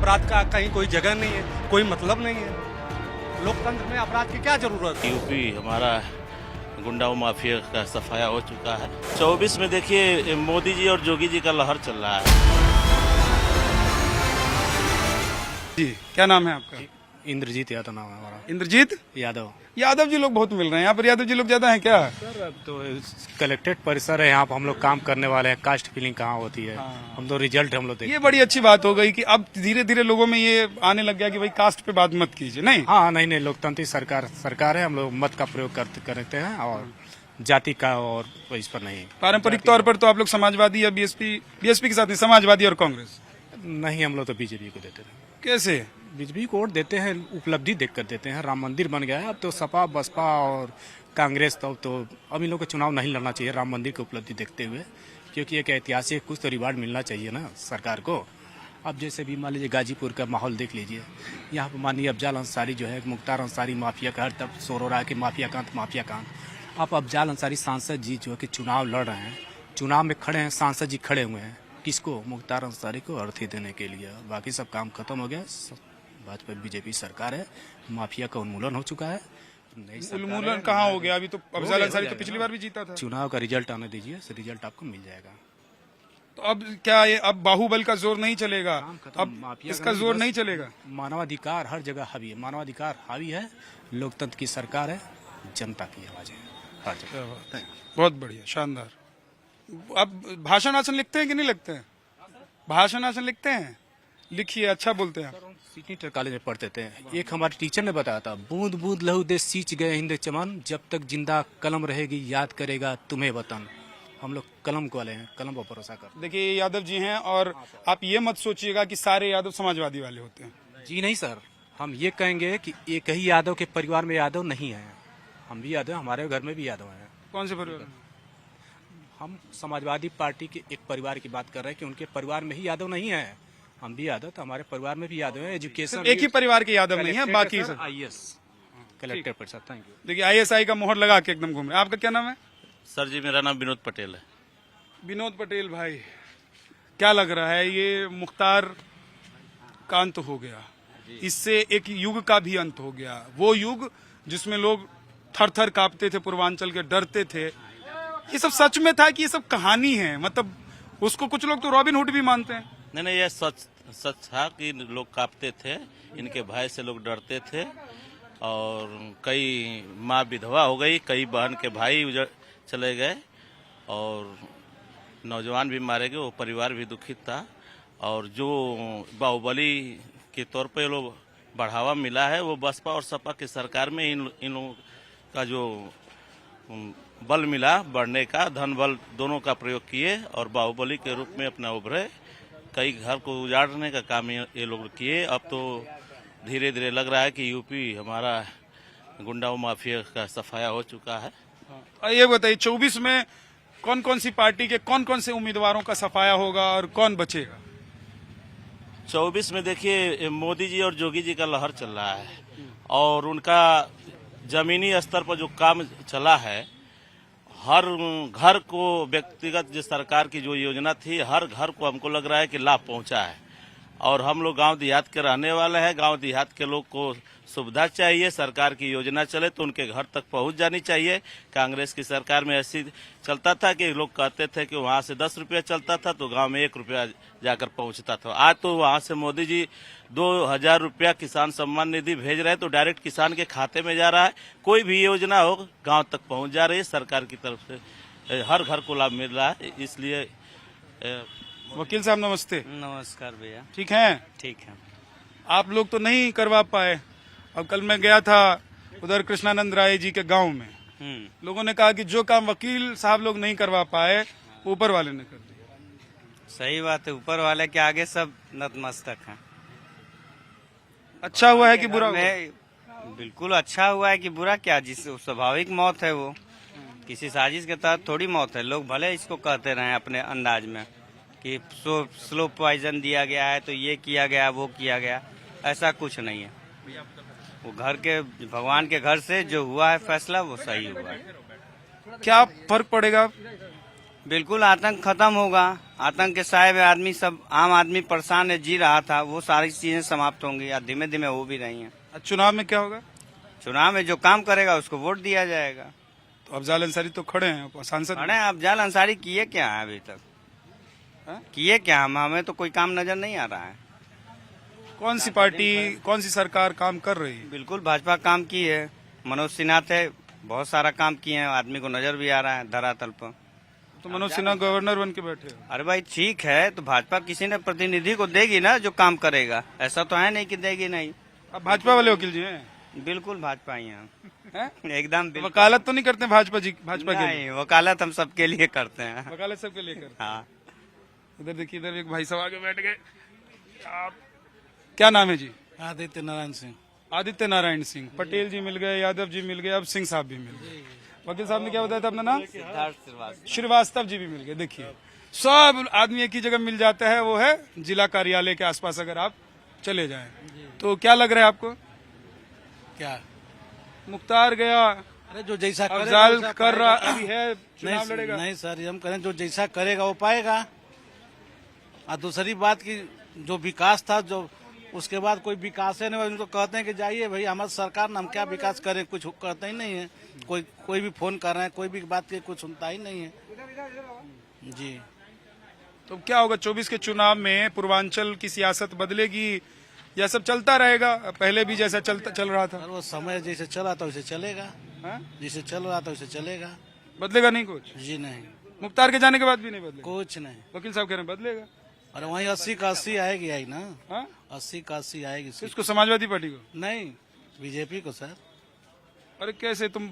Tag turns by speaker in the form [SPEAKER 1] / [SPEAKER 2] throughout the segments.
[SPEAKER 1] अपराध का कहीं कोई जगह नहीं है, कोई मतलब नहीं है। लोकतंत्र में अपराध की क्या जरूरत है?
[SPEAKER 2] यूपी हमारा गुंडा माफिया का सफाया हो चुका है। 24 में देखिए मोदी जी और जोगी जी का लहर चल रहा है।
[SPEAKER 3] जी, क्या नाम है आपका?
[SPEAKER 4] इंद्रजीत यादव नाम है हमारा।
[SPEAKER 3] इंद्रजीत
[SPEAKER 4] यादव।
[SPEAKER 3] यादव जी लोग बहुत मिल रहे हैं यहाँ पर। यादव जी लोग ज्यादा हैं क्या?
[SPEAKER 4] सर अब तो कलेक्टेड परिसर है, यहाँ पर हम लोग काम करने वाले हैं। कास्ट फिलिंग कहाँ होती है? हम तो रिजल्ट हम लोग
[SPEAKER 3] ये बड़ी अच्छी बात हो गई कि अब धीरे धीरे लोगों में ये आने लग गया कि भाई कास्ट पे बात मत कीजिए। नहीं,
[SPEAKER 4] हाँ नहीं नहीं, लोकतांत्रिक सरकार है। हम लोग मत का प्रयोग करते हैं और जाति का और इस पर नहीं।
[SPEAKER 3] पारंपरिक तौर पर तो आप लोग समाजवादी या बीएसपी के साथ नहीं, समाजवादी और कांग्रेस
[SPEAKER 4] नहीं, हम लोग तो बीजेपी को देते हैं।
[SPEAKER 3] कैसे?
[SPEAKER 4] बीजेपी को वोट देते हैं, उपलब्धि देख कर देते हैं। राम मंदिर बन गया है, अब तो सपा बसपा और कांग्रेस तो अब इन लोग को चुनाव नहीं लड़ना चाहिए राम मंदिर की उपलब्धि देखते हुए, क्योंकि एक ऐतिहासिक कुछ तो रिवार्ड मिलना चाहिए ना सरकार को। अब जैसे भी मान लीजिए गाजीपुर का माहौल देख लीजिए, यहाँ पर माननीय अफजाल अंसारी जो है, मुख्तार अंसारी माफिया का हर तरफ शोर हो रहा है कि माफिया कांत। अब अफजाल अंसारी सांसद जी जो है कि चुनाव लड़ रहे हैं, चुनाव में खड़े हैं, सांसद जी खड़े हुए हैं किसको? मुख्तार अंसारी को अर्थी देने के लिए। बाकी सब काम खत्म हो गया। भाजपा बीजेपी सरकार है, माफिया का उन्मूलन हो चुका है।
[SPEAKER 3] उन्मूलन कहाँ हो गया? अभी तो अफजाल अंसारी तो पिछली बार भी जीता था।
[SPEAKER 4] चुनाव का रिजल्ट आने दीजिए, रिजल्ट आपको मिल जाएगा।
[SPEAKER 3] तो अब क्या ये अब बाहुबल का जोर नहीं चलेगा? अब इसका जोर नहीं चलेगा।
[SPEAKER 4] मानवाधिकार हर जगह हावी है, मानवाधिकार हावी है। लोकतंत्र की सरकार है, जनता की आवाज है हर जगह।
[SPEAKER 3] बहुत बढ़िया, शानदार। अब भाषण आसन लिखते हैं कि नहीं लिखते हैं? भाषण आसन लिखते हैं, लिखिए, अच्छा बोलते हैं।
[SPEAKER 4] सीनियर कॉलेज में पढ़ते थे, एक हमारे टीचर ने बताया था, बूंद बूंद लहू दे सींच गए हिंद चमन, जब तक जिंदा कलम रहेगी याद करेगा तुम्हें वतन। हम लोग कलम वाले हैं, कलम पर भरोसा कर।
[SPEAKER 3] देखिए ये यादव जी हैं, और आप ये मत सोचिएगा कि सारे यादव समाजवादी वाले होते हैं।
[SPEAKER 4] जी नहीं सर, हम ये कहेंगे कि एक ही यादव के परिवार में यादव नहीं है। हम भी यादव, हमारे घर में भी यादव हैं।
[SPEAKER 3] कौन से परिवार में?
[SPEAKER 4] हम समाजवादी पार्टी के एक परिवार की बात कर रहे हैं कि उनके परिवार में ही यादव नहीं है। हम भी यादव, तो हमारे परिवार में भी यादव है। एजुकेशन
[SPEAKER 3] एक ही परिवार के यादव नहीं है, बाकी सब
[SPEAKER 4] IAS कलेक्टर परिषद। Thank you.
[SPEAKER 3] देखिए ISI का मोहर लगा के एकदम घूमे। आपका क्या नाम है?
[SPEAKER 2] सर जी मेरा नाम विनोद पटेल है।
[SPEAKER 3] विनोद पटेल भाई, क्या लग रहा है ये मुख्तार का अंत हो गया, इससे एक युग का भी अंत हो गया। वो युग जिसमें लोग थर थर कांपते थे, पूर्वांचल के डरते थे। ये सब सच में था कि ये सब कहानी है? मतलब उसको कुछ लोग तो रॉबिन हुड भी मानते हैं।
[SPEAKER 2] नहीं, ये सच था कि लोग कांपते थे, इनके भय से लोग डरते थे, और कई माँ विधवा हो गई, कई बहन के भाई चले गए, और नौजवान भी मारे गए। वो परिवार भी दुखित था। और जो बाहुबली के तौर पे लोग बढ़ावा मिला है, वो बसपा और सपा की सरकार में इन लोगों का जो बल मिला बढ़ने का, धन बल दोनों का प्रयोग किए और बाहुबली के रूप में अपना उभरे। कई घर को उजाड़ने का काम ये लोग किए। अब तो धीरे धीरे लग रहा है कि यूपी हमारा गुंडा माफिया का सफाया हो चुका है।
[SPEAKER 3] ये बताइए 24 में कौन कौन सी पार्टी के कौन कौन से उम्मीदवारों का सफाया होगा और कौन बचेगा?
[SPEAKER 2] 24 में देखिए मोदी जी और जोगी जी का लहर चल रहा है, और उनका जमीनी स्तर पर जो काम चला है, हर घर को व्यक्तिगत जो सरकार की जो योजना थी, हर घर को हमको लग रहा है कि लाभ पहुंचा है। और हम लोग गांव देहात के रहने वाले हैं, गांव देहात के लोग को सुविधा चाहिए, सरकार की योजना चले तो उनके घर तक पहुंच जानी चाहिए। कांग्रेस की सरकार में ऐसी चलता था कि लोग कहते थे कि वहां से 10 रुपया चलता था तो गांव में 1 रुपया जाकर पहुंचता था। आज तो वहां से मोदी जी 2000 रुपया किसान सम्मान निधि भेज रहे हैं, तो डायरेक्ट किसान के खाते में जा रहा है। कोई भी योजना हो गाँव तक पहुँच जा रही है सरकार की तरफ से, हर घर को लाभ मिल रहा है। इसलिए
[SPEAKER 3] वकील साहब नमस्ते।
[SPEAKER 5] नमस्कार भैया।
[SPEAKER 3] ठीक है?
[SPEAKER 5] ठीक है।
[SPEAKER 3] आप लोग तो नहीं करवा पाए। अब कल मैं गया था उधर कृष्णानंद राय जी के गांव में, लोगों ने कहा कि जो काम वकील साहब लोग नहीं करवा पाए, ऊपर वाले ने कर दिया।
[SPEAKER 5] सही बात है, ऊपर वाले के आगे सब नतमस्तक हैं।
[SPEAKER 3] अच्छा हुआ है कि बुरा हुआ?
[SPEAKER 5] बिल्कुल अच्छा हुआ है कि बुरा क्या, जिस स्वाभाविक मौत है, वो किसी साजिश के तहत थोड़ी मौत है। लोग भले इसको कहते रहे अपने अंदाज में कि स्लो पॉइजन दिया गया है, तो ये किया गया, वो किया गया, ऐसा कुछ नहीं है। वो घर के भगवान के घर से जो हुआ है फैसला, वो सही हुआ है।
[SPEAKER 3] क्या फर्क पड़ेगा
[SPEAKER 5] बिल्कुल आतंक खत्म होगा। आतंक के साए में आदमी सब आम आदमी परेशान है, जी रहा था, वो सारी चीजें समाप्त होंगी या धीमे धीमे हो भी रही हैं।
[SPEAKER 3] चुनाव में क्या होगा?
[SPEAKER 5] चुनाव में जो काम करेगा उसको वोट दिया जाएगा।
[SPEAKER 3] तो अफजाल अंसारी तो खड़े हैं सांसद।
[SPEAKER 5] अरे अफजाल अंसारी किए क्या है अभी तक?
[SPEAKER 3] हाँ?
[SPEAKER 5] किए क्या? हमें तो कोई काम नजर नहीं आ रहा है।
[SPEAKER 3] कौन सी पार्टी, कौन सी सरकार काम कर रही है?
[SPEAKER 5] बिल्कुल भाजपा काम की है। मनोज सिन्हा थे, बहुत सारा काम किए हैं, आदमी को नजर भी आ रहा है धरातल पर।
[SPEAKER 3] तो मनोज सिन्हा गवर्नर बन के बैठे हो।
[SPEAKER 5] अरे भाई ठीक है, तो भाजपा किसी ने प्रतिनिधि को देगी ना जो काम करेगा, ऐसा तो है नहीं कि देगी नहीं।
[SPEAKER 3] अब भाजपा वाले वकील जी हैं?
[SPEAKER 5] बिल्कुल भाजपा ही हैं।
[SPEAKER 3] हैं?
[SPEAKER 5] एकदम बिल्कुल।
[SPEAKER 3] वकालत तो नहीं करते भाजपा के लिए?
[SPEAKER 5] नहीं, वकालत हम सबके लिए करते हैं।
[SPEAKER 3] वकालत सबके लिए करते हैं।
[SPEAKER 5] हाँ।
[SPEAKER 3] इधर देखिए, इधर एक भाई साहब आगे बैठ गए। क्या नाम है जी?
[SPEAKER 6] आदित्य नारायण सिंह।
[SPEAKER 3] आदित्य नारायण सिंह। पटेल जी मिल गए, यादव जी मिल गए, अब सिंह साहब भी मिल गए। वकील साहब ने क्या बताया था अपना नाम? श्रीवास्तव जी भी मिल गए। देखिए सब आदमी एक ही जगह मिल जाता है, वो है जिला कार्यालय के आसपास अगर आप चले जाएं। तो क्या लग रहा है आपको?
[SPEAKER 6] क्या
[SPEAKER 3] मुख्तार गया,
[SPEAKER 6] अरे जो जैसा
[SPEAKER 3] अफजाल कर रहा अभी है, चुनाव लड़ेगा?
[SPEAKER 6] नहीं सर, हम करें जो जैसा करेगा वो पाएगा। और दूसरी बात की जो विकास था, जो उसके बाद कोई विकास है नहीं, उनको कहते हैं कि जाइए भाई हमारी सरकार ना, हम क्या विकास करें, कुछ करते ही नहीं है। कोई भी फोन कर रहे हैं, कोई भी बात की कुछ सुनता ही नहीं है जी।
[SPEAKER 3] तो क्या होगा 24 के चुनाव में? पूर्वांचल की सियासत बदलेगी या सब चलता रहेगा पहले भी जैसा चल रहा था?
[SPEAKER 6] और वो समय जैसे चला था वैसे चलेगा।
[SPEAKER 3] हाँ?
[SPEAKER 6] जैसे चल रहा था वैसे चलेगा।
[SPEAKER 3] बदलेगा नहीं कुछ?
[SPEAKER 6] जी नहीं,
[SPEAKER 3] मुख्तार के जाने के बाद भी नहीं बदलेगा?
[SPEAKER 6] कुछ नहीं।
[SPEAKER 3] वकील साहब कह रहे हैं बदलेगा।
[SPEAKER 6] अरे वहीं 80 का 80 आएगी, आई ना।
[SPEAKER 3] हाँ?
[SPEAKER 6] 80 का 80 आएगी।
[SPEAKER 3] किसको? समाजवादी पार्टी को?
[SPEAKER 6] नहीं, बीजेपी को सर।
[SPEAKER 3] अरे कैसे तुम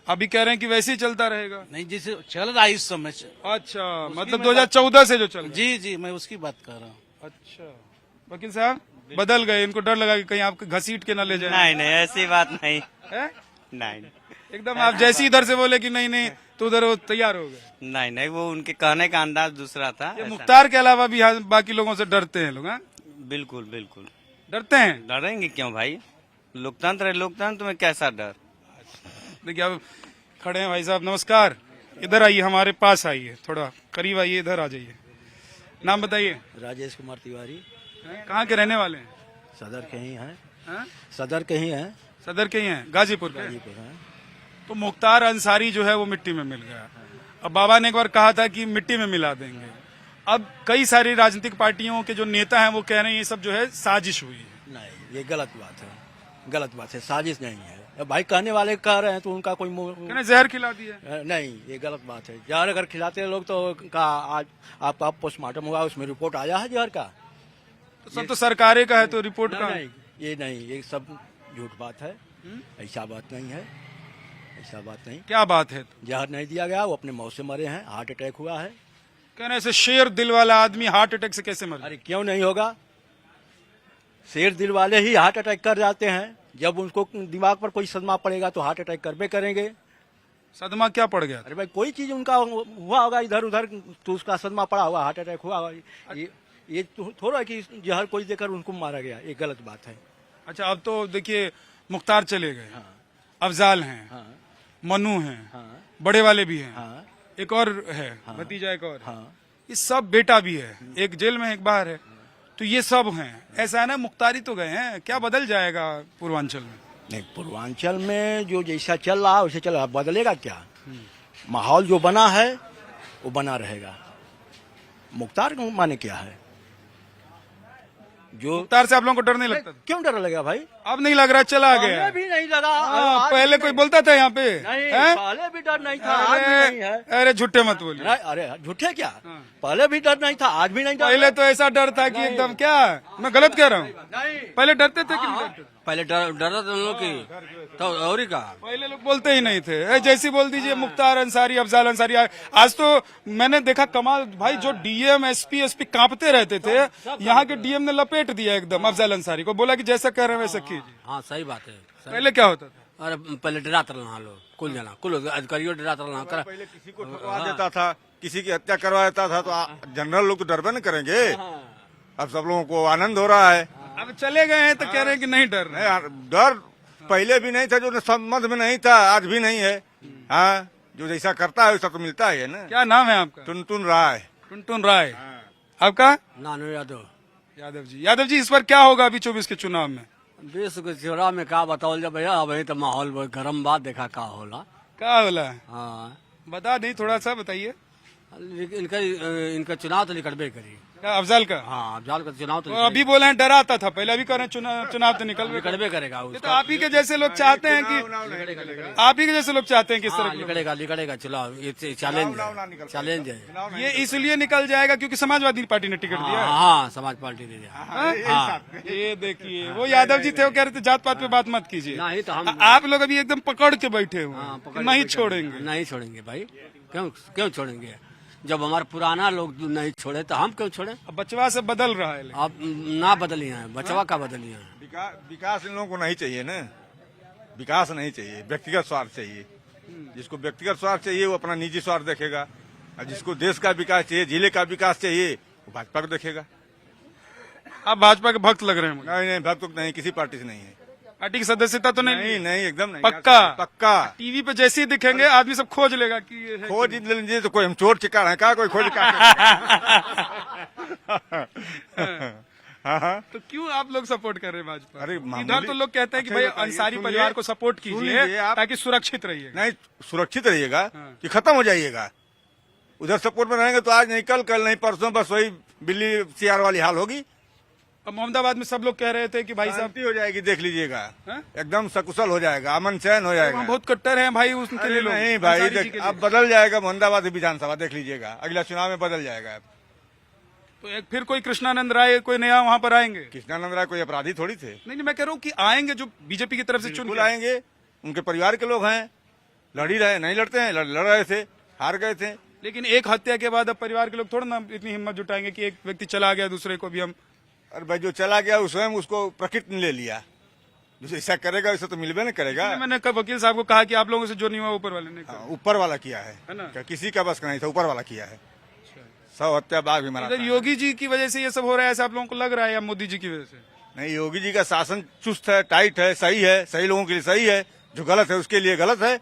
[SPEAKER 3] अभी कह रहे हैं कि वैसे ही चलता रहेगा?
[SPEAKER 6] नहीं, जैसे चल रहा है इस समय।
[SPEAKER 3] अच्छा, मतलब 2014 से जो चल रहा है।
[SPEAKER 6] जी जी, मैं उसकी बात कर रहा हूँ।
[SPEAKER 3] अच्छा, वकील साहब बदल गए, इनको डर लगा कि कहीं आप घसीट के न ले जाए।
[SPEAKER 5] नहीं नहीं, ऐसी बात नहीं
[SPEAKER 3] है?
[SPEAKER 5] नहीं
[SPEAKER 3] एकदम आप जैसी इधर से बोले कि नहीं नहीं, तो उधर वो तैयार हो गए।
[SPEAKER 5] नहीं नहीं, वो उनके कहने का अंदाज दूसरा था।
[SPEAKER 3] ये
[SPEAKER 5] ऐसा
[SPEAKER 3] मुख्तार के अलावा भी बाकी लोगों से डरते हैं लोग? हाँ?
[SPEAKER 5] बिल्कुल बिल्कुल
[SPEAKER 3] डरते हैं?
[SPEAKER 5] डरेंगे क्यों भाई? लोकतंत्र है, लोकतंत्र में कैसा डर?
[SPEAKER 3] देखिए अब खड़े हैं भाई साहब, नमस्कार। इधर आइए, हमारे पास आइए, थोड़ा करीब आइए, इधर आ जाइए। नाम बताइए।
[SPEAKER 7] राजेश कुमार तिवारी।
[SPEAKER 3] कहाँ के रहने वाले हैं?
[SPEAKER 7] सदर के ही हैं।
[SPEAKER 3] हाँ?
[SPEAKER 7] सदर के ही हैं।
[SPEAKER 3] सदर के ही हैं, गाजीपुर के।
[SPEAKER 7] गाजीपुर हैं।
[SPEAKER 3] तो मुख्तार अंसारी जो है वो मिट्टी में मिल गया। अब बाबा ने एक बार कहा था कि मिट्टी में मिला देंगे। अब कई सारी राजनीतिक पार्टियों के जो नेता हैं वो कह रहे हैं ये सब जो है साजिश हुई है।
[SPEAKER 7] नहीं, ये गलत बात है, गलत बात है, साजिश नहीं है। अब भाई कहने वाले कह रहे हैं तो उनका कोई
[SPEAKER 3] कहने जहर खिला दिया।
[SPEAKER 7] नहीं, ये गलत बात है। जहर अगर खिलाते हैं लोग तो का आज आपका पोस्टमार्टम हुआ, उसमें रिपोर्ट आया है जहर का।
[SPEAKER 3] तो सब तो सरकारें का है, तो रिपोर्ट का
[SPEAKER 7] नहीं, ये नहीं, ये सब झूठ बात है। ऐसा बात नहीं है, ऐसा बात नहीं।
[SPEAKER 3] क्या बात है?
[SPEAKER 7] जहर नहीं दिया गया, वो अपने मौत से मरे हैं, हार्ट अटैक हुआ है।
[SPEAKER 3] कहने से शेर दिल वाला आदमी हार्ट अटैक से कैसे मरे?
[SPEAKER 7] अरे क्यों नहीं होगा? शेर दिल वाले ही हार्ट अटैक कर जाते हैं। जब उनको दिमाग पर कोई सदमा पड़ेगा तो हार्ट अटैक करबे करेंगे।
[SPEAKER 3] सदमा क्या पड़ गया?
[SPEAKER 7] अरे भाई कोई चीज उनका हुआ होगा इधर उधर, तो उसका सदमा पड़ा हुआ, हार्ट अटैक हुआ होगा। ये थोड़ा कि जहर कोई देकर उनको मारा गया, ये गलत बात है।
[SPEAKER 3] अच्छा, अब तो देखिए मुख्तार चले गए। हाँ। अफजाल हैं।
[SPEAKER 7] हाँ।
[SPEAKER 3] मनु हैं।
[SPEAKER 7] हाँ।
[SPEAKER 3] बड़े वाले भी हैं।
[SPEAKER 7] हाँ।
[SPEAKER 3] एक और है।
[SPEAKER 7] हाँ।
[SPEAKER 3] भतीजा एक और।
[SPEAKER 7] हाँ।
[SPEAKER 3] ये सब बेटा भी है, एक जेल में एक बाहर है। तो ये सब हैं। ऐसा है ना, मुख्तारी तो गए हैं, क्या बदल जाएगा पूर्वांचल में?
[SPEAKER 7] नहीं, पूर्वांचल में जो जैसा चल रहा है वैसे चल रहा, बदलेगा क्या? माहौल जो बना है वो बना रहेगा। मुख्तार माने क्या है? जो
[SPEAKER 3] मुख्तार से आप लोगों को डर नहीं लगता?
[SPEAKER 7] क्यों डर लगेगा भाई?
[SPEAKER 3] अब नहीं लग रहा, चला गया।
[SPEAKER 7] पहले भी नहीं लगा।
[SPEAKER 3] हाँ, पहले कोई बोलता था यहाँ पे?
[SPEAKER 7] नहीं,
[SPEAKER 3] हैं?
[SPEAKER 7] पहले भी डर नहीं था, आज भी नहीं है।
[SPEAKER 3] अरे झूठे मत बोलिए।
[SPEAKER 7] अरे झूठे क्या? पहले भी डर नहीं था, आज भी नहीं डर।
[SPEAKER 3] पहले तो ऐसा डर था कि एकदम, क्या मैं गलत कह रहा हूँ? पहले डरते थे कि नहीं डरते थे?
[SPEAKER 6] पहले डरा था लोग की, तो और ही कहा।
[SPEAKER 3] पहले लोग बोलते ही नहीं थे। जैसी बोल दीजिए मुख्तार अंसारी, अफजाल अंसारी। आज तो मैंने देखा कमाल भाई, जो डीएम एसपी कांपते रहते थे, यहाँ के डीएम ने लपेट दिया एकदम अफजाल अंसारी को, बोला कि जैसा कह रहे हैं वैसा कीजिए।
[SPEAKER 6] हाँ सही बात है।
[SPEAKER 3] पहले क्या होता था?
[SPEAKER 6] अरे पहले डराते रहना लोग, कुल जना, कुल अधिकारियों डराते रहना।
[SPEAKER 8] पहले किसी को ठुकरा देता था, किसी की हत्या करवा देता था, तो जनरल लोग तो डरबे न करेंगे। अब सब लोगों को आनंद हो रहा है।
[SPEAKER 3] अब चले गए हैं तो कह रहे हैं कि नहीं डर रहे।
[SPEAKER 8] नहीं, डर पहले भी नहीं था, जो संबंध में नहीं था, आज भी नहीं है। हाँ, जो जैसा करता है वैसा तो मिलता ही है ना।
[SPEAKER 3] क्या नाम है आपका?
[SPEAKER 8] टुनटुन राय।
[SPEAKER 3] टुनटुन राय। आपका?
[SPEAKER 9] नानू यादव।
[SPEAKER 3] यादव जी इस बार क्या होगा अभी 24 के चुनाव में?
[SPEAKER 9] देश के चुनाव में का बताओ जब भैया अभी तो माहौल बहुत गर्म बात देखा का होला।
[SPEAKER 3] क्या होला?
[SPEAKER 9] हाँ
[SPEAKER 3] बता नहीं, थोड़ा सा बताइए।
[SPEAKER 9] लेकिन इनका चुनाव तो निकलबे करी।
[SPEAKER 3] क्या अफजल का?
[SPEAKER 9] हाँ अफजाल का चुनाव तो
[SPEAKER 3] वो अभी बोले हैं डराता था, पहले अभी कह रहे हैं चुनाव तो
[SPEAKER 9] निकलबे करेगा।
[SPEAKER 3] ये तो आप ही के जैसे लोग चाहते हैं कि आप ही के जैसे लोग चाहते हैं कि इस तरह
[SPEAKER 9] निकलेगा चुनाव। ये चैलेंज है।
[SPEAKER 3] ये इसलिए निकल जाएगा क्योंकि समाजवादी पार्टी ने टिकट दिया है।
[SPEAKER 9] हाँ समाज पार्टी ने दिया।
[SPEAKER 3] हाँ, ये देखिए वो यादव जी थे, वो कह रहे थे जात पात पे बात मत कीजिए।
[SPEAKER 9] नहीं तो हम
[SPEAKER 3] आप लोग अभी एकदम पकड़ के बैठे हुए नहीं छोड़ेंगे।
[SPEAKER 9] नहीं छोड़ेंगे भाई, क्यों छोड़ेंगे? जब हमारे पुराना लोग नहीं छोड़े तो हम क्यों छोड़े?
[SPEAKER 3] अब बचवा से बदल रहा है।
[SPEAKER 9] अब ना बदली है, बचवा का बदली है।
[SPEAKER 8] विकास इन लोगों को नहीं चाहिए ना, विकास नहीं चाहिए, व्यक्तिगत स्वार्थ चाहिए। जिसको व्यक्तिगत स्वार्थ चाहिए वो अपना निजी स्वार्थ देखेगा, और जिसको देश का विकास चाहिए, जिले का विकास चाहिए, वो भाजपा को देखेगा।
[SPEAKER 3] आप भाजपा के भक्त लग रहे हैं मुझे।
[SPEAKER 8] नहीं भक्त नहीं, किसी पार्टी से नहीं है।
[SPEAKER 3] पार्टी की सदस्यता तो नहीं?
[SPEAKER 8] नहीं एकदम नहीं।
[SPEAKER 3] पक्का टीवी पे जैसे ही दिखेंगे आदमी सब खोज लेगा कि ये है।
[SPEAKER 8] खोज लीजिए तो कोई हम चोर चिकार है, कहा कोई खोज का। हाँ।
[SPEAKER 3] तो क्यों आप लोग सपोर्ट कर रहे हैं भाजपा?
[SPEAKER 8] अरे
[SPEAKER 3] इधर तो लोग कहते हैं कि भाई अंसारी परिवार को सपोर्ट कीजिए ताकि सुरक्षित रहिए।
[SPEAKER 8] नहीं सुरक्षित रहिएगा कि खत्म हो जाइएगा। उधर सपोर्ट में रहेंगे तो आज नहीं कल नहीं परसों बस वही बिल्ली सियार वाली हाल होगी।
[SPEAKER 3] अब मोहम्मदाबाद में सब लोग कह रहे थे कि भाई साहब
[SPEAKER 8] शांति हो जाएगी, देख लीजिएगा, एकदम सकुशल हो जाएगा, अमन चैन हो जाएगा।
[SPEAKER 3] बहुत कट्टर हैं भाई उसके लिए लोग।
[SPEAKER 8] नहीं भाई देख अब बदल जाएगा मोहम्मदाबाद विधानसभा, देख लीजिएगा अगला चुनाव में बदल जाएगा।
[SPEAKER 3] तो एक फिर कोई कृष्णानंद राय कोई नया वहाँ पर आएंगे?
[SPEAKER 8] कृष्णानंद राय कोई अपराधी थोड़ी थे।
[SPEAKER 3] नहीं मैं कह रहा हूँ कि आएंगे जो बीजेपी की तरफ से चुन
[SPEAKER 8] आएंगे, उनके परिवार के लोग हैं, लड़ ही रहे, नहीं लड़ते हैं, लड़ रहे थे, हार गए थे।
[SPEAKER 3] लेकिन एक हत्या के बाद अब परिवार के लोग थोड़ा ना इतनी हिम्मत जुटाएंगे कि एक व्यक्ति चला गया दूसरे को भी हम।
[SPEAKER 8] अरे भाई जो चला गया स्वयं उसको प्रकृति ने ले लिया, जो ऐसा करेगा वैसा तो मिलबे नहीं करेगा।
[SPEAKER 3] मैंने वकील साहब को कहा कि आप लोगों से जो नहीं हुआ ऊपर वाले ने कहा।
[SPEAKER 8] ऊपर वाला किया है
[SPEAKER 3] ना?
[SPEAKER 8] किसी का बस का नहीं था, ऊपर वाला किया है। 100 हत्या बाघ भी मारा।
[SPEAKER 3] योगी जी की वजह से ये सब हो रहा है ऐसा आप लोगों को लग रहा है, या मोदी जी की वजह से?
[SPEAKER 8] नहीं योगी जी का शासन चुस्त है, टाइट है, सही लोगों के लिए सही है, जो गलत है उसके लिए गलत है।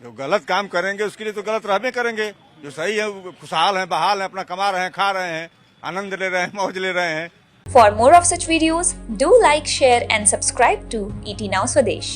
[SPEAKER 8] जो गलत काम करेंगे उसके लिए तो गलत रहबे करेंगे, जो सही है खुशहाल है, बहाल है, अपना कमा रहे हैं, खा रहे हैं, आनंद ले रहे हैं, मौज ले रहे हैं।
[SPEAKER 10] For more of such videos, do like, share and subscribe to ET Now Swadesh.